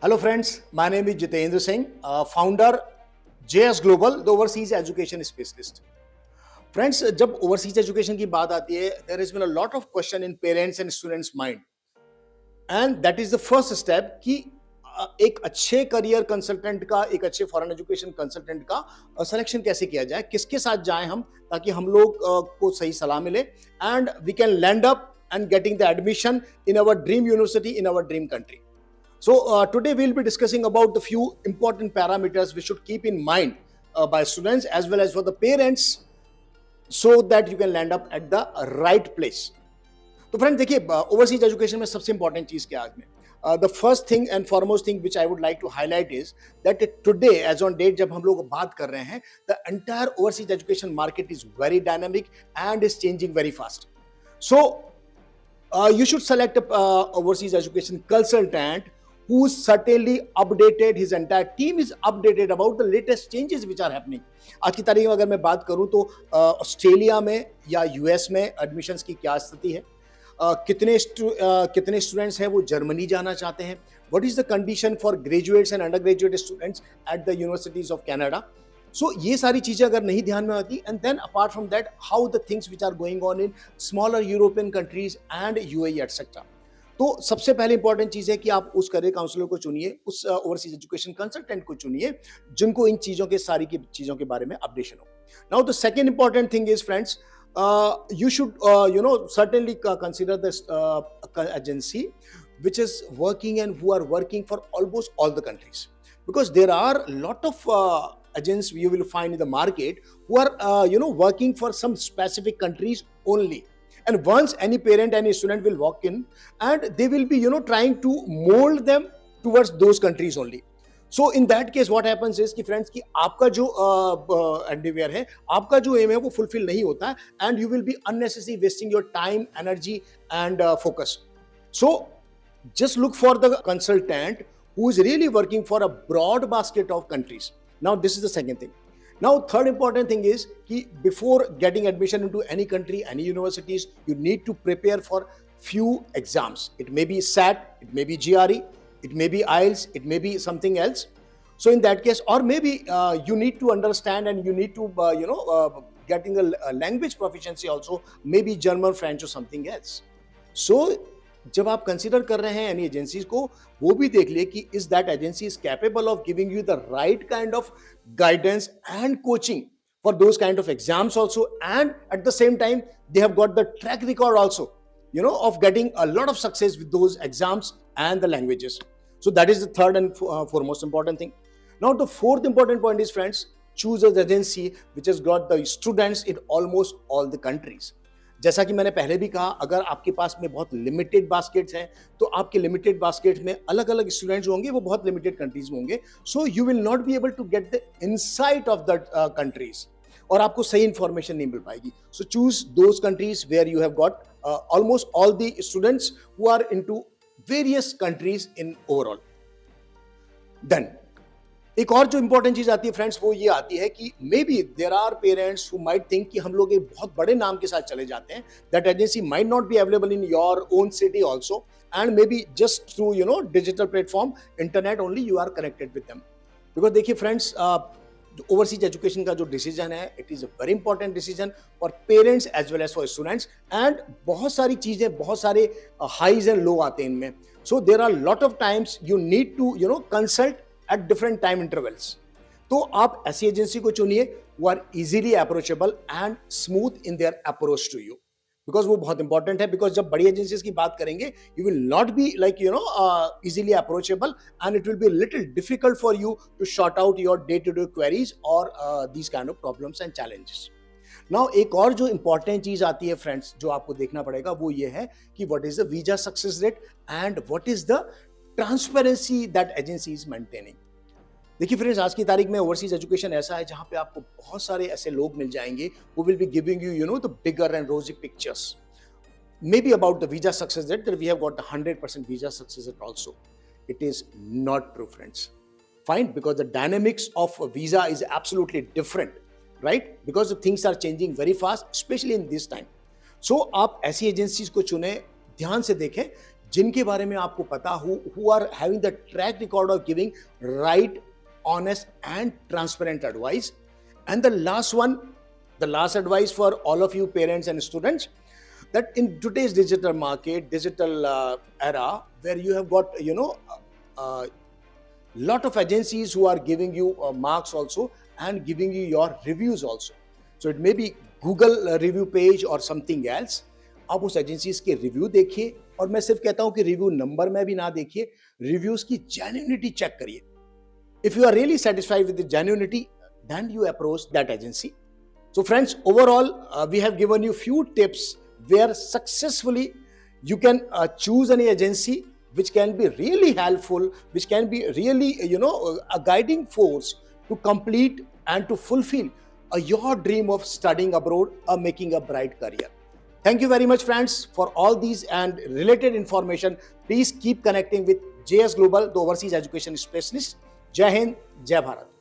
Hello friends, my name is Jitendra Singh, founder JS Global, the Overseas Education Specialist. Friends, जब overseas education की बात आती है, there has been a lot of question in parents and students mind, and that is the first step कि एक अच्छे career consultant का, एक अच्छे फॉरेन एजुकेशन कंसल्टेंट का सिलेक्शन कैसे किया जाए, किसके साथ जाएं हम ताकि हम लोग को सही सलाह मिले and we can land up and getting the admission in our dream university in our dream country. So today we'll be discussing about the few important parameters we should keep in mind by students as well as for the parents so that you can land up at the right place. तो friend देखिए overseas education में सबसे important चीज क्या है आज में the first thing and foremost thing which I would like to highlight is that today as on date जब हम लोग बात कर रहे हैं the entire overseas education market is very dynamic and is changing very fast. So you should select a overseas education consultant who's certainly updated, his entire team is updated about the latest changes which are happening. आज की तारीख में अगर मैं बात करूं तो Australia में या यूएस में एडमिशंस की क्या स्थिति है, कितने स्टूडेंट्स हैं वो जर्मनी जाना चाहते हैं, what is the condition for graduates and undergraduate students at the universities of Canada. So ये सारी चीजें अगर नहीं ध्यान में आती and then apart from that how the things which are going on in smaller European countries and UAE etcetera. तो सबसे पहले इंपॉर्टेंट चीज है कि आप उस करियर काउंसलर को चुनिए, उस ओवरसीज एजुकेशन कंसल्टेंट को चुनिए जिनको इन चीजों के सारी की चीजों के बारे में अपडेशन हो. Now the second important thing is friends, you should certainly consider this agency which is working and who are working for almost all the countries, because there are a lot of agents you will find in the market who are working for some specific countries only, and once any parent, any student will walk in and they will be trying to mold them towards those countries only. So in that case what happens is कि friends कि आपका जो एंडेवियर है, आपका जो M है वो fulfil नहीं होता है and you will be unnecessary wasting your time, energy and focus. So just look for the consultant who is really working for a broad basket of countries. Now this is the second thing. Now third important thing is कि before getting admission into any country, any universities, you need to prepare for few exams. It may be SAT, it may be GRE, it may be IELTS, it may be something else. So in that case, or maybe you need to understand and you need to getting the language proficiency also, maybe German, French or something else. So जब आप consider कर रहे हैं any agencies को, वो भी देख लिए कि is that agency is capable of giving you the right kind of guidance and coaching for those kind of exams also, and at the same time they have got the track record also of getting a lot of success with those exams and the languages. So that is the third and foremost important thing. Now the fourth important point is, friends, choose an agency which has got the students in almost all the countries. जैसा कि मैंने पहले भी कहा, अगर आपके पास में बहुत लिमिटेड बास्केट्स हैं तो आपके लिमिटेड बास्केट में अलग अलग स्टूडेंट्स होंगे, वो बहुत लिमिटेड कंट्रीज में होंगे. So you will not be able to get the insight of the countries और आपको सही इंफॉर्मेशन नहीं मिल पाएगी. So choose those countries where you have got almost all the students who are into various countries in overall. Then एक और जो important चीज आती है फ्रेंड्स, वो ये आती है कि maybe there are parents who might think कि हम लोग एक बहुत बड़े नाम के साथ चले जाते हैं, that agency might not be available in your own city also, and maybe just through digital platform, internet only you are connected with them. Because देखिए फ्रेंड्स, ओवरसीज एजुकेशन का जो डिसीजन है, it is a very important decision for parents as well as for students, and बहुत सारी चीजें, बहुत सारे highs and low आते हैं इनमें. So there are lot of times you need to consult at different time intervals. तो आप ऐसी एजेंसी को चुनिए वो are easily approachable and smooth in their approach to you, because वो बहुत इंपॉर्टेंट है. बिकॉज जब बड़ी एजेंसीज की बात करेंगे, you will not be like easily approachable and it will be little difficult for you to sort out your day to day queries और these kind of problems and challenges. Now एक और जो important चीज आती है friends, जो आपको देखना पड़ेगा, वो ये है कि what is the visa success rate and what is the transparency that agency is maintaining. देखिए फ्रेंड्स, आज की तारीख में ओवरसीज एजुकेशन ऐसा है जहां पे आपको बहुत सारे ऐसे लोग मिल जाएंगे who will be giving you the bigger and rosy pictures, maybe about the visa success rate, that we have got 100% visa success rate also. It is not true, friends. Fine, because the dynamics of a visa is absolutely different, right? Because the things are changing very fast, especially in this time. So आप ऐसी agencies को चुने, ध्यान से देखें जिनके बारे में आपको पता हो, who are having the track record of giving right, honest and transparent advice. And the last one, the last advice for all of you parents and students, that in today's digital market, digital era, where you have got lot of agencies who are giving you marks also and giving you your reviews also. So it may be Google review page or something else. आप उस agencies के review देखिए, और मैं सिर्फ कहता हूं कि रिव्यू नंबर में भी ना देखिए, रिव्यूज की जेन्युइनिटी चेक करिए. If you are really satisfied with the genuinity, then you approach that agency. So friends, overall, we have given you few tips where successfully you can choose any agency which can be really helpful, which can be really, a guiding force to complete and to fulfill your dream of studying abroad or making a bright career. Thank you very much, friends, for all these and related information. Please keep connecting with JS Global, the overseas education specialist. Jai Hind, Jai Bharat.